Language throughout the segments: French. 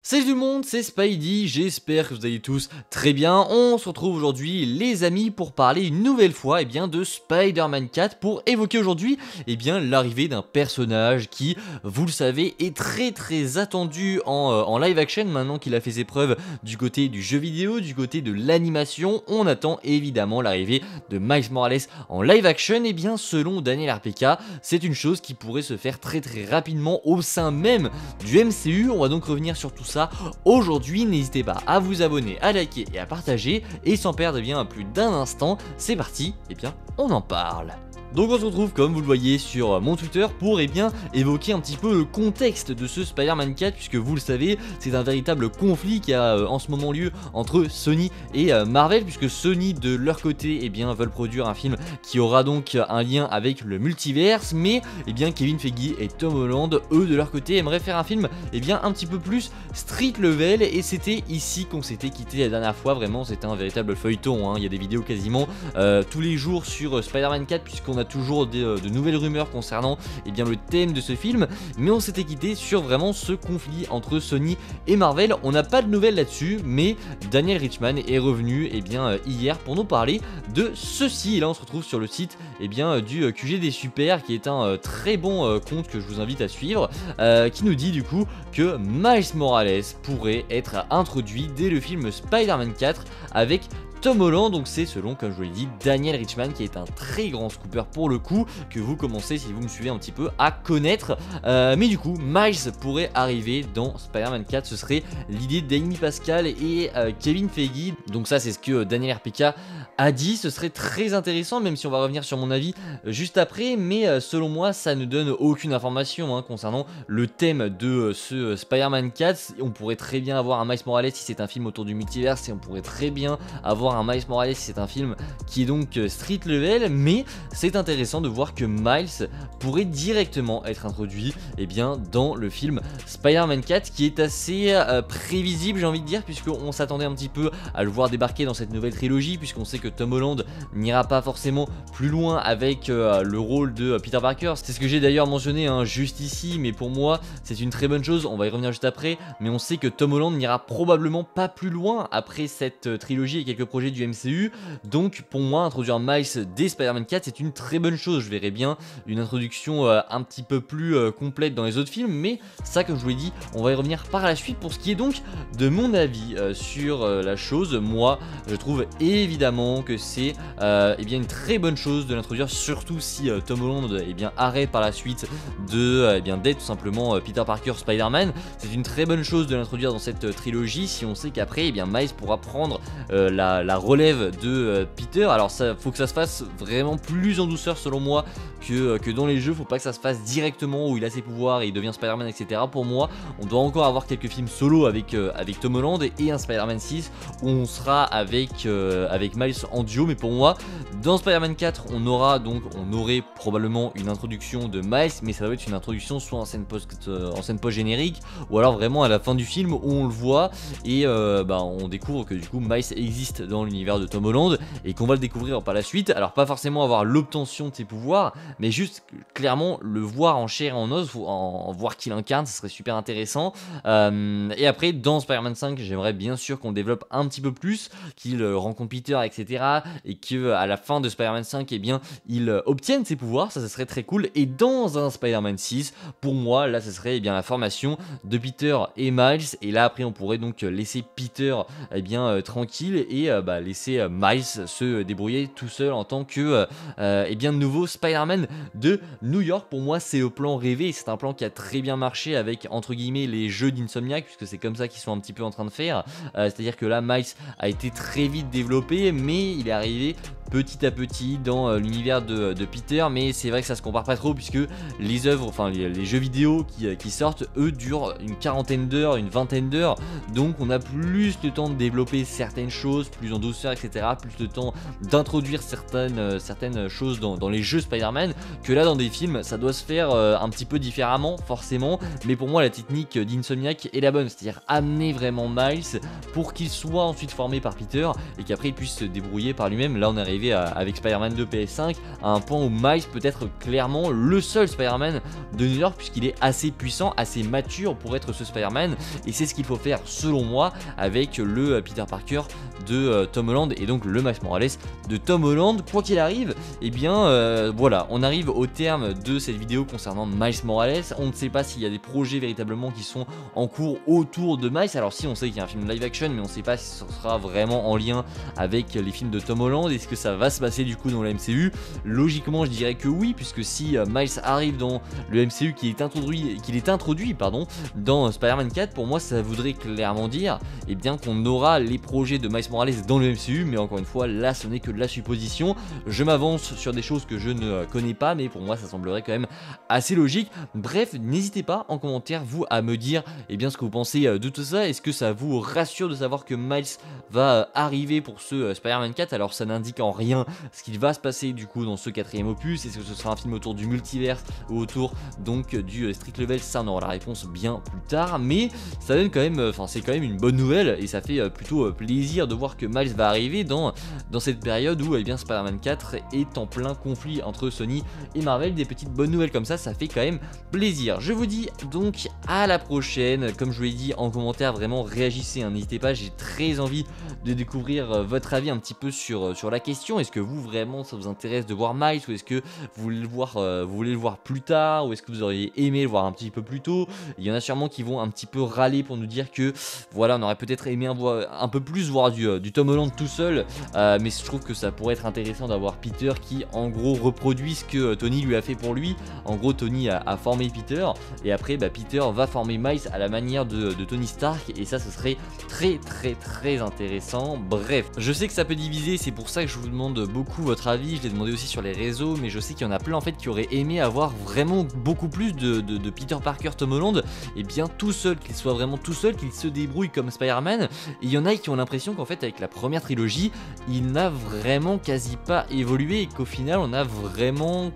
Salut tout le monde, c'est Spidey, j'espère que vous allez tous très bien. On se retrouve aujourd'hui les amis pour parler une nouvelle fois de Spider-Man 4 pour évoquer aujourd'hui l'arrivée d'un personnage qui, vous le savez, est très attendu en live action maintenant qu'il a fait ses preuves du côté du jeu vidéo, du côté de l'animation. On attend évidemment l'arrivée de Miles Morales en live action et selon Daniel RPK, c'est une chose qui pourrait se faire très rapidement au sein même du MCU. On va donc revenir sur tout ça aujourd'hui. N'hésitez pas à vous abonner, à liker et à partager, et sans perdre plus d'un instant, c'est parti, on en parle. Donc on se retrouve, comme vous le voyez, sur mon Twitter pour évoquer un petit peu le contexte de ce Spider-Man 4, puisque vous le savez, c'est un véritable conflit qui a en ce moment lieu entre Sony et Marvel, puisque Sony de leur côté veulent produire un film qui aura donc un lien avec le multiverse, mais Kevin Feige et Tom Holland, eux de leur côté, aimeraient faire un film un petit peu plus street level, et c'était ici qu'on s'était quitté la dernière fois. Vraiment c'était un véritable feuilleton, il y a des vidéos quasiment tous les jours sur Spider-Man 4, puisqu'on a toujours de nouvelles rumeurs concernant le thème de ce film, mais on s'était quitté sur vraiment ce conflit entre Sony et Marvel. On n'a pas de nouvelles là-dessus, mais Daniel Richman est revenu hier pour nous parler de ceci. Et là on se retrouve sur le site du QG des Super, qui est un très bon compte que je vous invite à suivre, qui nous dit du coup que Miles Morales pourrait être introduit dès le film Spider-Man 4 avec Tom Holland. Donc c'est selon, comme je vous l'ai dit, Daniel Richman, qui est un très grand scooper pour le coup, que vous commencez, si vous me suivez un petit peu, à connaître. Mais du coup, Miles pourrait arriver dans Spider-Man 4, ce serait l'idée d'Amy Pascal et Kevin Feige. Donc ça c'est ce que Daniel RPK a dit. Ce serait très intéressant, même si on va revenir sur mon avis juste après, mais selon moi ça ne donne aucune information concernant le thème de ce Spider-Man 4. On pourrait très bien avoir un Miles Morales si c'est un film autour du multiverse, et on pourrait très bien avoir un Miles Morales si c'est un film qui est donc street level, mais c'est intéressant de voir que Miles pourrait directement être introduit dans le film Spider-Man 4, qui est assez prévisible, j'ai envie de dire, puisqu'on s'attendait un petit peu à le voir débarquer dans cette nouvelle trilogie, puisqu'on sait que Tom Holland n'ira pas forcément plus loin avec le rôle de Peter Parker. C'est ce que j'ai d'ailleurs mentionné juste ici, mais pour moi c'est une très bonne chose, on va y revenir juste après, mais on sait que Tom Holland n'ira probablement pas plus loin après cette trilogie et quelques projets du MCU. Donc pour moi, introduire Miles dès Spider-Man 4, c'est une très bonne chose. Je verrais bien une introduction un petit peu plus complète dans les autres films, mais ça, comme je vous l'ai dit, on va y revenir par la suite. Pour ce qui est donc de mon avis sur la chose, moi je trouve évidemment que c'est une très bonne chose de l'introduire, surtout si Tom Holland arrête par la suite de d'être tout simplement Peter Parker Spider-Man. C'est une très bonne chose de l'introduire dans cette trilogie, si on sait qu'après Miles pourra prendre la relève de Peter. Alors ça, faut que ça se fasse vraiment plus en douceur selon moi que dans les jeux. Faut pas que ça se fasse directement où il a ses pouvoirs et il devient Spider-Man, etc. Pour moi, on doit encore avoir quelques films solo avec Tom Holland et un Spider-Man 6 où on sera avec Miles en duo. Mais pour moi, dans Spider-Man 4, on aurait probablement une introduction de Miles, mais ça va être une introduction soit en scène post générique, ou alors vraiment à la fin du film où on le voit et on découvre que du coup Miles existe dans l'univers de Tom Holland et qu'on va le découvrir par la suite. Alors pas forcément avoir l'obtention de ses pouvoirs, mais juste clairement le voir en chair et en os, en voir qu'il incarne, ce serait super intéressant. Et après dans Spider-Man 5, j'aimerais bien sûr qu'on développe un petit peu plus, qu'il rencontre Peter, etc. et que à la fin de Spider-Man 5, il obtienne ses pouvoirs. Ça serait très cool. Et dans un Spider-Man 6, pour moi là ça serait la formation de Peter et Miles, et là après on pourrait donc laisser Peter tranquille et laisser Miles se débrouiller tout seul en tant que nouveau Spider-Man de New York. Pour moi c'est le plan rêvé, et c'est un plan qui a très bien marché avec entre guillemets les jeux d'Insomniac, puisque c'est comme ça qu'ils sont un petit peu en train de faire, c'est à dire que là Miles a été très vite développé, mais il est arrivé petit à petit dans l'univers de Peter. Mais c'est vrai que ça se compare pas trop, puisque les œuvres, enfin les jeux vidéo qui sortent, eux durent une quarantaine d'heures, une vingtaine d'heures, donc on a plus le temps de développer certaines choses plus en douceur, etc., plus de temps d'introduire certaines choses dans les jeux Spider-Man. Spider-Man, que là dans des films ça doit se faire un petit peu différemment forcément, mais pour moi la technique d'Insomniac est la bonne, c'est-à-dire amener vraiment Miles pour qu'il soit ensuite formé par Peter et qu'après il puisse se débrouiller par lui-même. Là on est arrivé avec Spider-Man 2 PS5 à un point où Miles peut être clairement le seul Spider-Man de New York, puisqu'il est assez puissant, assez mature pour être ce Spider-Man, et c'est ce qu'il faut faire selon moi avec le Peter Parker de Tom Holland et donc le Miles Morales de Tom Holland. Quoi qu'il arrive, et bien voilà, on arrive au terme de cette vidéo concernant Miles Morales. On ne sait pas s'il y a des projets véritablement qui sont en cours autour de Miles. Alors si, on sait qu'il y a un film live action, mais on ne sait pas si ce sera vraiment en lien avec les films de Tom Holland. Est-ce que ça va se passer du coup dans le MCU? Logiquement je dirais que oui, puisque si Miles arrive dans le MCU, qu'il est introduit dans Spider-Man 4, pour moi ça voudrait clairement dire bien qu'on aura les projets de Miles Morales dans le MCU, mais encore une fois là ce n'est que de la supposition. Je m'avance sur des choses que je ne connais pas, mais pour moi ça semblerait quand même assez logique. Bref, n'hésitez pas en commentaire vous à me dire ce que vous pensez de tout ça. Est-ce que ça vous rassure de savoir que Miles va arriver pour ce Spider-Man 4? Alors ça n'indique en rien ce qu'il va se passer du coup dans ce quatrième opus. Est-ce que ce sera un film autour du multiverse ou autour donc du Street Level? Ça on aura la réponse bien plus tard, mais ça donne quand même, c'est quand même une bonne nouvelle et ça fait plutôt plaisir de voir que Miles va arriver dans cette période où Spider-Man 4 est en plein conflit entre Sony et Marvel. Des petites bonnes nouvelles comme ça fait quand même plaisir. Je vous dis donc à la prochaine. Comme je vous l'ai dit en commentaire, vraiment réagissez, n'hésitez pas, j'ai très envie de découvrir votre avis un petit peu sur la question. Est-ce que vous vraiment ça vous intéresse de voir Miles, ou est-ce que vous voulez le voir plus tard, ou est-ce que vous auriez aimé le voir un petit peu plus tôt? Il y en a sûrement qui vont un petit peu râler pour nous dire que voilà, on aurait peut-être aimé un peu plus voir du Tom Holland tout seul, mais je trouve que ça pourrait être intéressant d'avoir Peter qui en gros reproduit ce que Tony lui a fait pour lui. En gros Tony a formé Peter et après Peter va former Miles à la manière de Tony Stark, et ça ce serait très intéressant. Bref, je sais que ça peut diviser, c'est pour ça que je vous demande beaucoup votre avis. Je l'ai demandé aussi sur les réseaux, mais je sais qu'il y en a plein en fait qui auraient aimé avoir vraiment beaucoup plus de Peter Parker Tom Holland tout seul, qu'il soit vraiment tout seul, qu'il se débrouille comme Spider-Man. Et il y en a qui ont l'impression qu'en fait avec la première trilogie il n'a vraiment quasi pas évolué et qu'au final on a vraiment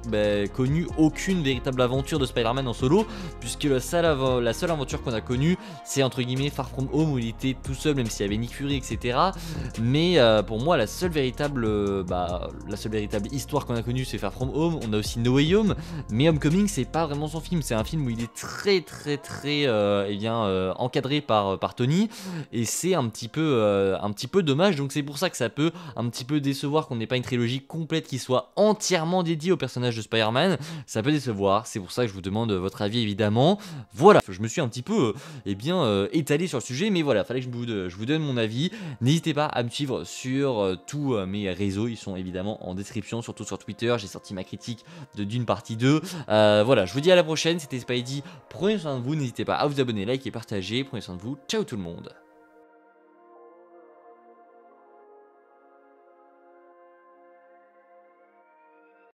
connu aucune véritable aventure de Spider-Man en solo, puisque la seule aventure qu'on a connue c'est entre guillemets Far From Home, où il était tout seul même s'il y avait Nick Fury etc. Mais pour moi la seule véritable histoire qu'on a connue c'est Far From Home. On a aussi No Way Home, mais Homecoming c'est pas vraiment son film, c'est un film où il est très encadré par Tony, et c'est un petit peu dommage. Donc c'est pour ça que ça peut un petit peu décevoir qu'on n'ait pas une trilogie complète qui soit entièrement dédiée au personnage de Spider-Man. Ça peut décevoir, c'est pour ça que je vous demande votre avis évidemment. Voilà, je me suis un petit peu étalé sur le sujet, mais voilà, fallait que je vous donne mon avis. N'hésitez pas à me suivre sur tous mes réseaux, ils sont évidemment en description, surtout sur Twitter. J'ai sorti ma critique de Dune partie 2. Voilà, je vous dis à la prochaine, c'était Spidey, prenez soin de vous, n'hésitez pas à vous abonner, liker et partager, prenez soin de vous, ciao tout le monde.